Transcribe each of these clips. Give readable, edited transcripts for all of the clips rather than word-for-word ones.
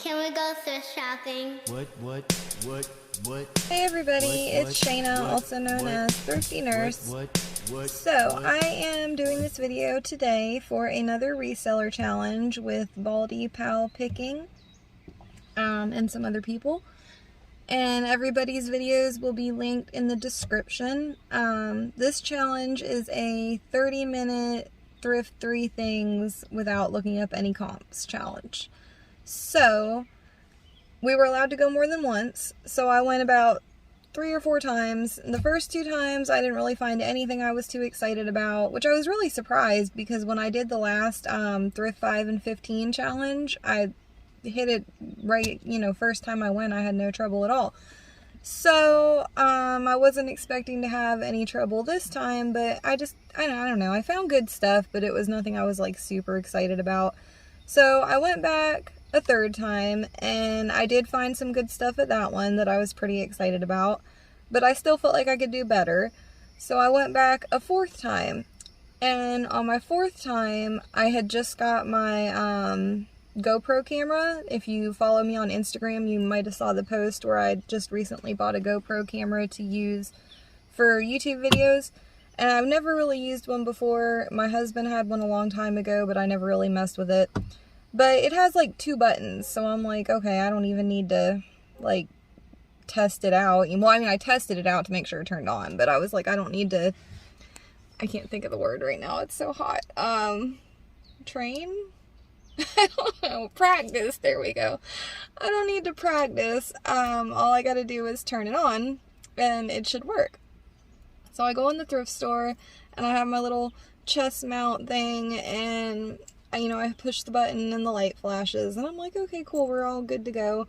Can we go thrift shopping? What? Hey everybody, it's Shayna, also known as Thrifty Nurse. So, I am doing this video today for another reseller challenge with Baldy Pal Picking and some other people. And everybody's videos will be linked in the description. This challenge is a 30-minute thrift 3 things without looking up any comps challenge. So, we were allowed to go more than once, so I went about 3 or 4 times. And the first 2 times, I didn't really find anything I was too excited about, which I was really surprised because when I did the last Thrift 5 and 15 challenge, I hit it right, first time I went, I had no trouble at all. So, I wasn't expecting to have any trouble this time, but I don't know, I found good stuff, but it was nothing I was like super excited about. So, I went back a 3rd time, and I did find some good stuff at that one that I was pretty excited about, but I still felt like I could do better. So I went back a 4th time, and on my 4th time, I had just got my GoPro camera. If you follow me on Instagram, you might have saw the post where I just recently bought a GoPro camera to use for YouTube videos, and I've never really used one before. My husband had one a long time ago, but I never really messed with it. But it has like 2 buttons, so I'm like, okay, I don't even need to like test it out. Well, I mean, I tested it out to make sure it turned on, but I was like, I don't need to, I can't think of the word right now, it's so hot. Train? I don't know, practice, there we go. I don't need to practice. All I gotta do is turn it on, and it should work. So I go in the thrift store, and I have my little chest mount thing, and I push the button and the light flashes, and I'm like, okay, cool, we're all good to go.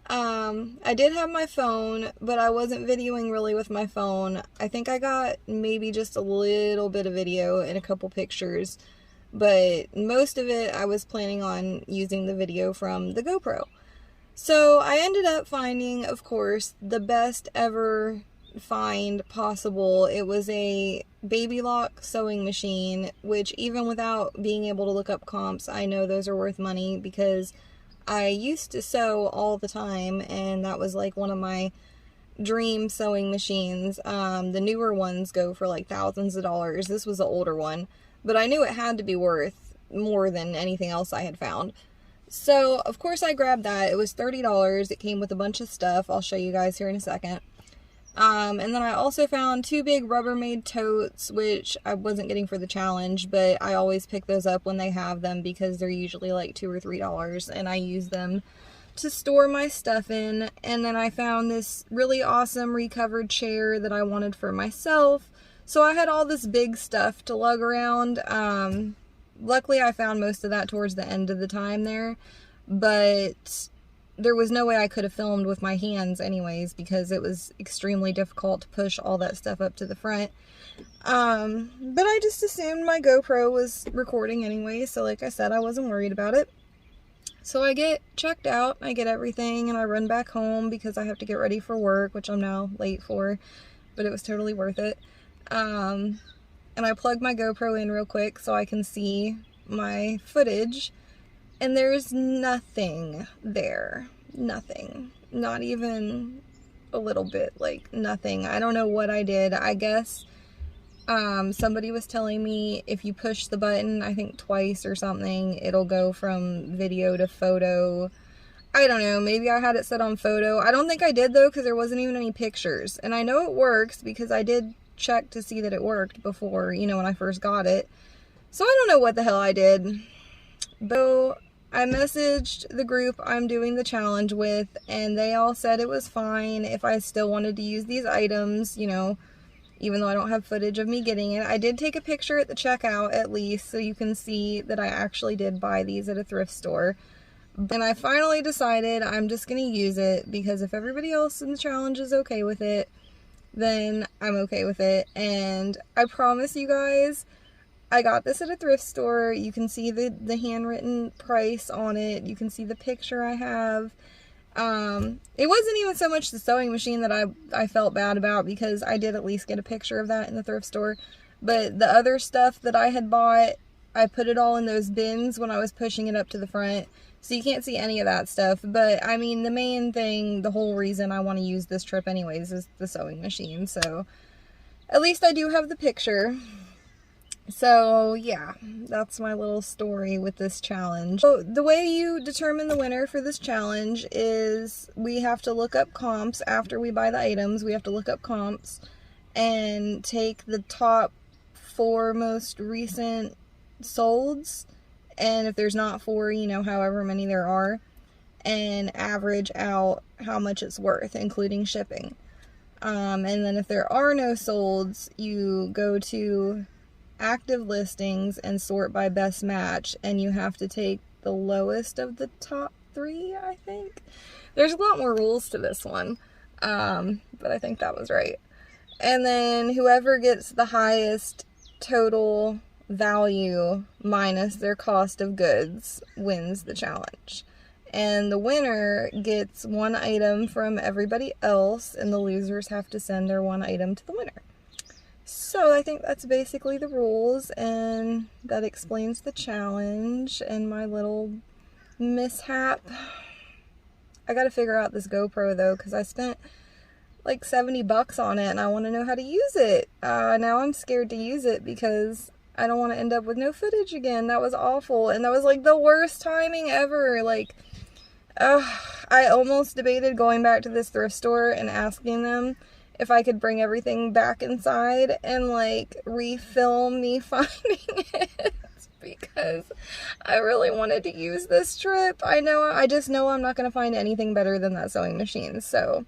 I did have my phone, but I wasn't videoing really with my phone. I think I got maybe just a little bit of video and a couple pictures, but most of it I was planning on using the video from the GoPro. So I ended up finding, of course, the best ever find possible. It was a baby lock sewing machine, which even without being able to look up comps, I know those are worth money because I used to sew all the time, and that was like one of my dream sewing machines. The newer ones go for like thousands of dollars. This was an older one, but I knew it had to be worth more than anything else I had found. So of course I grabbed that. It was $30. It came with a bunch of stuff. I'll show you guys here in a second. And then I also found 2 big Rubbermaid totes, which I wasn't getting for the challenge, but I always pick those up when they have them because they're usually like $2 or $3, and I use them to store my stuff in. And then I found this really awesome recovered chair that I wanted for myself. So I had all this big stuff to lug around. Luckily I found most of that towards the end of the time there, but there was no way I could have filmed with my hands anyways because it was extremely difficult to push all that stuff up to the front. But I just assumed my GoPro was recording anyway, so like I said, I wasn't worried about it. So I get checked out, I get everything, and I run back home because I have to get ready for work, which I'm now late for, but it was totally worth it. And I plug my GoPro in real quick so I can see my footage. And there's nothing there. Nothing. Not even a little bit. Like, nothing. I don't know what I did. I guess somebody was telling me if you push the button, I think twice or something, it'll go from video to photo. I don't know. Maybe I had it set on photo. I don't think I did, though, because there wasn't even any pictures. And I know it works because I did check to see that it worked before, when I first got it. So I don't know what the hell I did. But I messaged the group I'm doing the challenge with, and they all said it was fine if I still wanted to use these items, even though I don't have footage of me getting it. I did take a picture at the checkout at least, so you can see that I actually did buy these at a thrift store. And I finally decided I'm just going to use it because if everybody else in the challenge is okay with it, then I'm okay with it. And I promise you guys, I got this at a thrift store. You can see the handwritten price on it. You can see the picture I have. It wasn't even so much the sewing machine that I felt bad about because I did at least get a picture of that in the thrift store. But the other stuff that I had bought, I put it all in those bins when I was pushing it up to the front. So you can't see any of that stuff. But I mean, the main thing, the whole reason I want to use this trip anyways is the sewing machine. So at least I do have the picture. So yeah, that's my little story with this challenge. So the way you determine the winner for this challenge is we have to look up comps after we buy the items. We have to look up comps and take the top 4 most recent solds, and if there's not 4, you know, however many there are, and average out how much it's worth, including shipping. And then if there are no solds, you go to active listings and sort by best match, and you have to take the lowest of the top 3, I think. There's a lot more rules to this one, but I think that was right. And then whoever gets the highest total value minus their cost of goods wins the challenge. And the winner gets 1 item from everybody else, and the losers have to send their 1 item to the winner. So I think that's basically the rules, and that explains the challenge and my little mishap. I gotta figure out this GoPro though, because I spent like $70 on it and I want to know how to use it. Now I'm scared to use it because I don't want to end up with no footage again. That was awful, and that was like the worst timing ever. Like, I almost debated going back to this thrift store and asking them if I could bring everything back inside and like refilm me finding it because I really wanted to use this trip. I just know I'm not going to find anything better than that sewing machine. So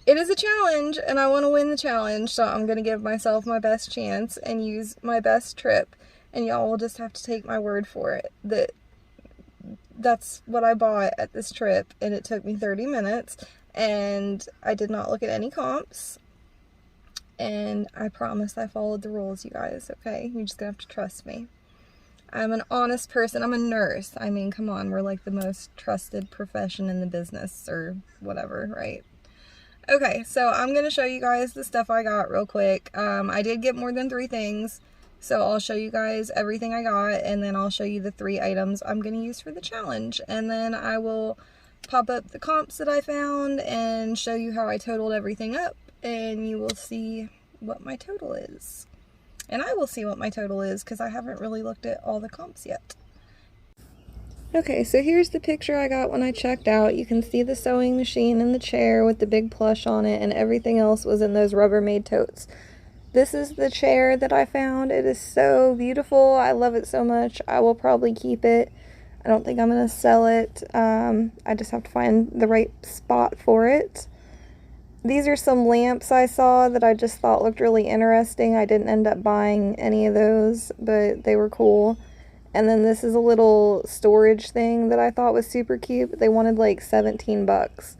it is a challenge and I want to win the challenge. So I'm going to give myself my best chance and use my best trip. And y'all will just have to take my word for it that that's what I bought at this trip, and it took me 30 minutes. And I did not look at any comps. And I promise I followed the rules, you guys, okay? You're just gonna have to trust me. I'm an honest person. I'm a nurse. I mean, come on. We're like the most trusted profession in the business or whatever, right? Okay, so I'm gonna show you guys the stuff I got real quick. I did get more than 3 things. So I'll show you guys everything I got, and then I'll show you the 3 items I'm gonna use for the challenge. And then I will pop up the comps that I found and show you how I totaled everything up, and you will see what my total is. And I will see what my total is because I haven't really looked at all the comps yet. Okay, so here's the picture I got when I checked out. You can see the sewing machine and the chair with the big plush on it, and everything else was in those Rubbermaid totes. This is the chair that I found. It is so beautiful. I love it so much. I will probably keep it. I don't think I'm going to sell it. I just have to find the right spot for it. These are some lamps I saw that I just thought looked really interesting. I didn't end up buying any of those, but they were cool. And then this is a little storage thing that I thought was super cute, but they wanted like 17 bucks.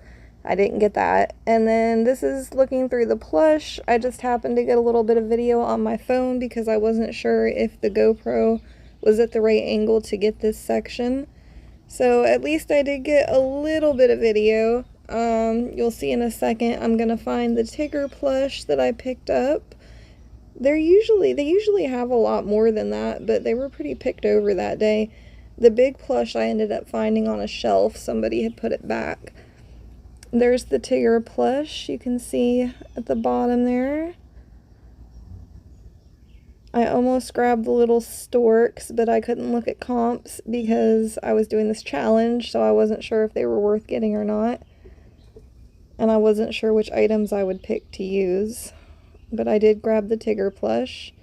I didn't get that. And then this is looking through the plush. I just happened to get a little bit of video on my phone because I wasn't sure if the GoPro was at the right angle to get this section. So at least I did get a little bit of video. You'll see in a second. I'm gonna find the Tigger plush that I picked up. They usually have a lot more than that, but they were pretty picked over that day. The big plush I ended up finding on a shelf. Somebody had put it back. There's the Tigger plush. You can see at the bottom there. I almost grabbed the little storks, but I couldn't look at comps because I was doing this challenge, so I wasn't sure if they were worth getting or not. And I wasn't sure which items I would pick to use. But I did grab the Tigger plush.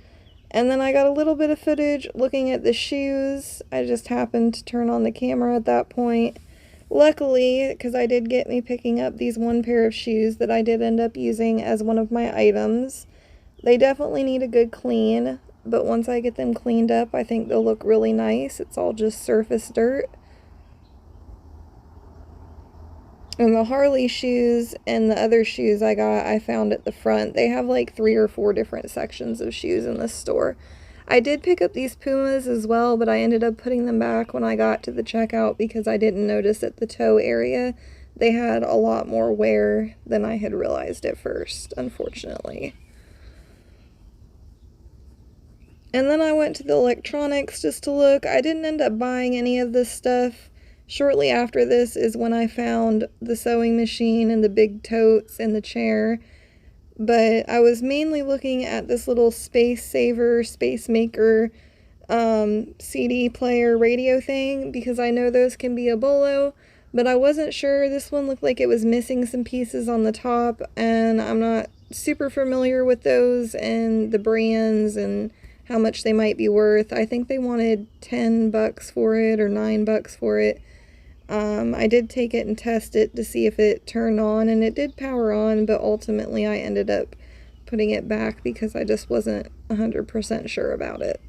And then I got a little bit of footage looking at the shoes. I just happened to turn on the camera at that point. Luckily, because I did get me picking up these 1 pair of shoes that I did end up using as one of my items. They definitely need a good clean, but once I get them cleaned up, I think they'll look really nice. It's all just surface dirt. And the Harley shoes and the other shoes I got, I found at the front. They have like 3 or 4 different sections of shoes in this store. I did pick up these Pumas as well, but I ended up putting them back when I got to the checkout because I didn't notice at the toe area they had a lot more wear than I had realized at first, unfortunately. And then I went to the electronics just to look. I didn't end up buying any of this stuff. Shortly after this is when I found the sewing machine and the big totes and the chair. But I was mainly looking at this little Space Saver, Space Maker CD player radio thing, because I know those can be a bolo, but I wasn't sure. This one looked like it was missing some pieces on the top, and I'm not super familiar with those and the brands and how much they might be worth. I think they wanted 10 bucks for it or 9 bucks for it. I did take it and test it to see if it turned on, and it did power on, but ultimately I ended up putting it back because I just wasn't 100% sure about it.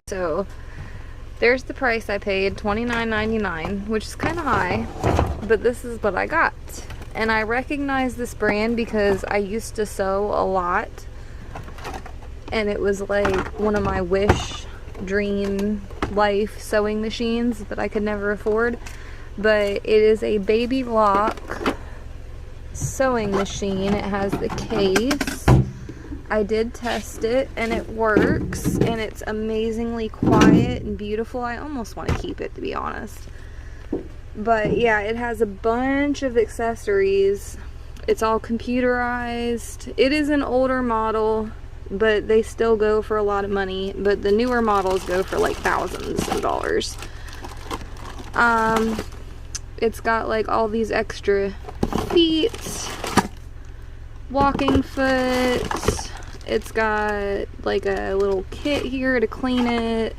So there's the price I paid, $29.99, which is kind of high, but this is what I got. And I recognize this brand because I used to sew a lot, and it was like one of my wish dream life sewing machines that I could never afford. But it is a baby lock sewing machine. It has the case. I did test it and it works, and it's amazingly quiet and beautiful. I almost want to keep it, to be honest. But yeah, it has a bunch of accessories. It's all computerized. It is an older model, but they still go for a lot of money. But the newer models go for like thousands of dollars. It's got like all these extra feet, walking foot. It's got like a little kit here to clean it.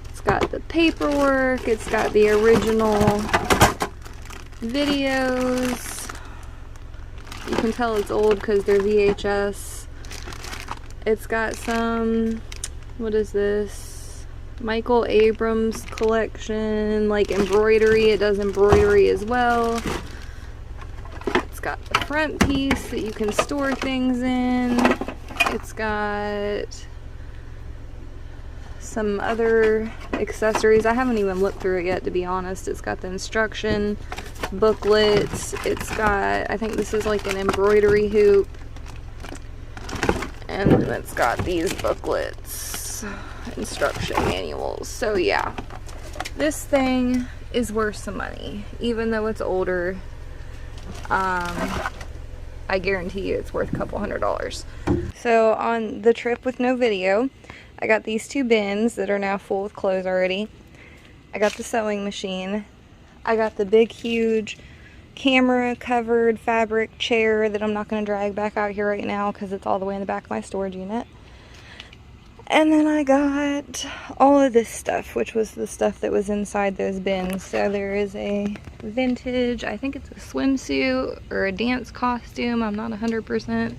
It's got the paperwork. It's got the original videos. You can tell it's old because they're VHS. It's got some, what is this? Michael Abrams collection, like embroidery. It does embroidery as well. It's got the front piece that you can store things in. It's got some other accessories. I haven't even looked through it yet, to be honest. It's got the instruction booklets. It's got, I think this is like an embroidery hoop. And then it's got these booklets, instruction manuals. So yeah, this thing is worth some money, even though it's older. I guarantee you it's worth a couple $100s. So on the trip with no video, I got these two bins that are now full with clothes already. I got the sewing machine. I got the big, huge camera covered fabric chair that I'm not going to drag back out here right now because it's all the way in the back of my storage unit. And then I got all of this stuff, which was the stuff that was inside those bins. So there is a vintage, I think it's a swimsuit or a dance costume. I'm not 100%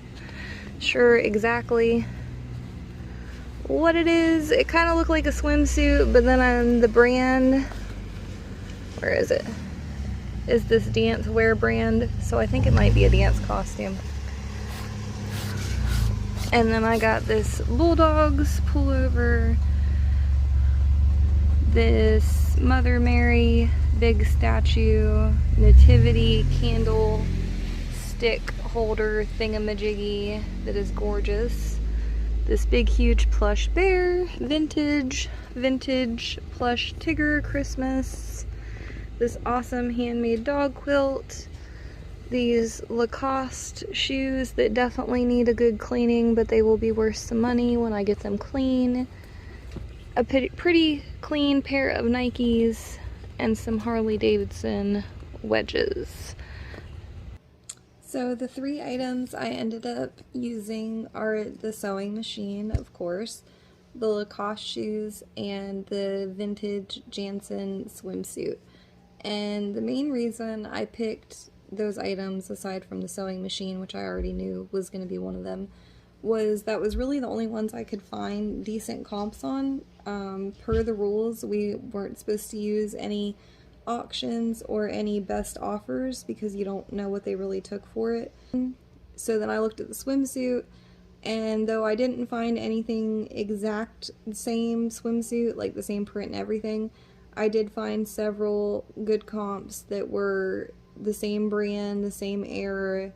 sure exactly what it is. It kind of looked like a swimsuit, but then on the brand, where is it? Is this dance wear brand. So I think it might be a dance costume. And then I got this Bulldogs pullover, this Mother Mary big statue, nativity candle stick holder thingamajiggy that is gorgeous. This big huge plush bear, vintage plush Tigger Christmas. This awesome handmade dog quilt. These Lacoste shoes that definitely need a good cleaning, but they will be worth some money when I get them clean. A pretty clean pair of Nikes and some Harley Davidson wedges. So the three items I ended up using are the sewing machine, of course, the Lacoste shoes, and the vintage Jansen swimsuit. And the main reason I picked those items, aside from the sewing machine, which I already knew was going to be one of them, was that was really the only ones I could find decent comps on. Per the rules, we weren't supposed to use any auctions or any best offers because you don't know what they really took for it. So then I looked at the swimsuit, and though I didn't find anything exact same swimsuit, like the same print and everything, I did find several good comps that were the same brand, the same era,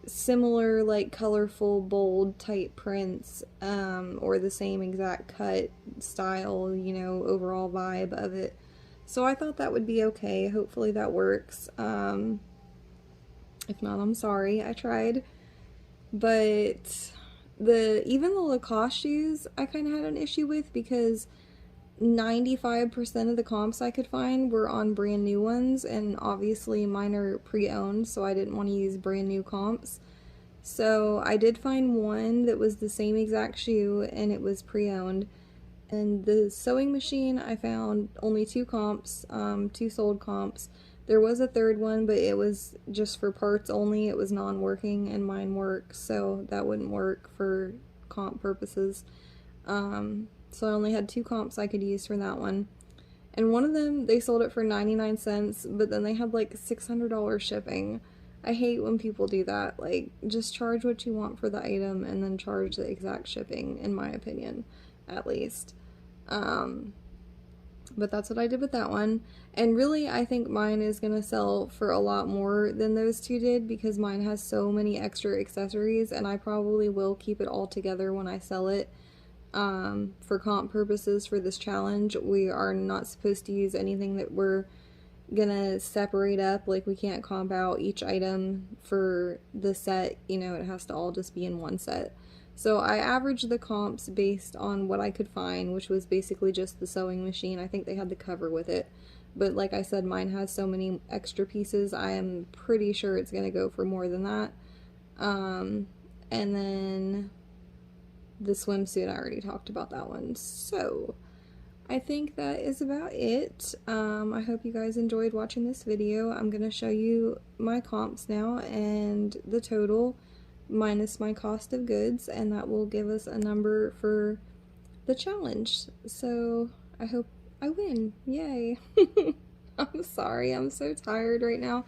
similar like colorful, bold type prints, or the same exact cut, style, you know, overall vibe of it. So I thought that would be okay. Hopefully that works. If not, I'm sorry. I tried. But even the Lacoste shoes I kind of had an issue with, because 95% of the comps I could find were on brand new ones, and obviously mine are pre-owned, so I didn't want to use brand new comps. So I did find one that was the same exact shoe, and it was pre-owned. And the sewing machine, I found only 2 comps, 2 sold comps. There was a third one, but it was just for parts only. It was non-working, and mine works, so that wouldn't work for comp purposes. So I only had 2 comps I could use for that one. And one of them, they sold it for 99 cents, but then they had like $600 shipping. I hate when people do that. Like, just charge what you want for the item and then charge the exact shipping, in my opinion, at least. But that's what I did with that one. And really, I think mine is going to sell for a lot more than those 2 did, because mine has so many extra accessories, and I probably will keep it all together when I sell it. For comp purposes for this challenge, we are not supposed to use anything that we're gonna separate up. Like, we can't comp out each item for the set, you know, it has to all just be in one set. So I averaged the comps based on what I could find, which was basically just the sewing machine. I think they had the cover with it, but like I said, mine has so many extra pieces, I am pretty sure it's gonna go for more than that. And then the swimsuit, I already talked about that one. So I think that is about it. I hope you guys enjoyed watching this video. I'm going to show you my comps now and the total minus my cost of goods, and that will give us a number for the challenge. So I hope I win. Yay. I'm sorry, I'm so tired right now.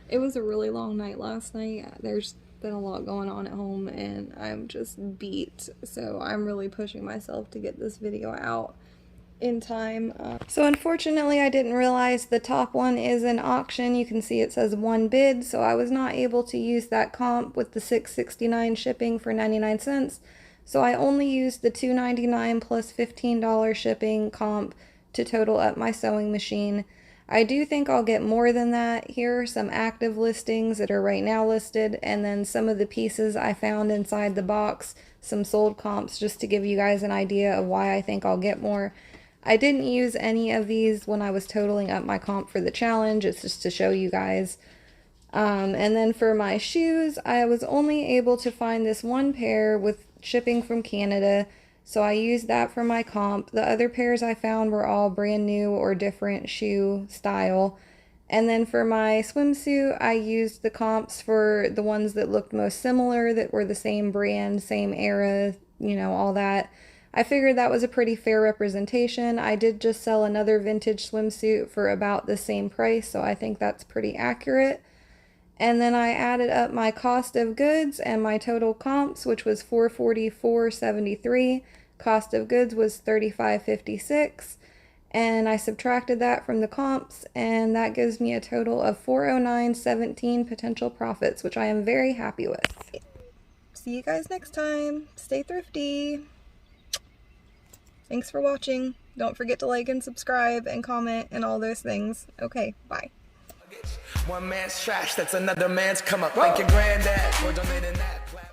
It was a really long night last night. There's been a lot going on at home and I'm just beat, so I'm really pushing myself to get this video out in time. So unfortunately, I didn't realize the top one is an auction. You can see it says 1 bid, so I was not able to use that comp with the $6.69 shipping for 99 cents. So I only used the $2.99 plus $15 shipping comp to total up my sewing machine. I do think I'll get more than that. Here are some active listings that are right now listed, and then some of the pieces I found inside the box, some sold comps, just to give you guys an idea of why I think I'll get more. I didn't use any of these when I was totaling up my comp for the challenge. It's just to show you guys. And then for my shoes, I was only able to find this one pair with shipping from Canada, so I used that for my comp. The other pairs I found were all brand new or different shoe style. And then for my swimsuit, I used the comps for the ones that looked most similar, that were the same brand, same era, you know, all that. I figured that was a pretty fair representation. I did just sell another vintage swimsuit for about the same price, so I think that's pretty accurate. And then I added up my cost of goods and my total comps, which was $444.73. Cost of goods was $35.56. And I subtracted that from the comps, and that gives me a total of $409.17 potential profits, which I am very happy with. See you guys next time. Stay thrifty. Thanks for watching. Don't forget to like and subscribe and comment and all those things. Okay, bye. One man's trash, that's another man's come up. Like your granddad, we're donating that.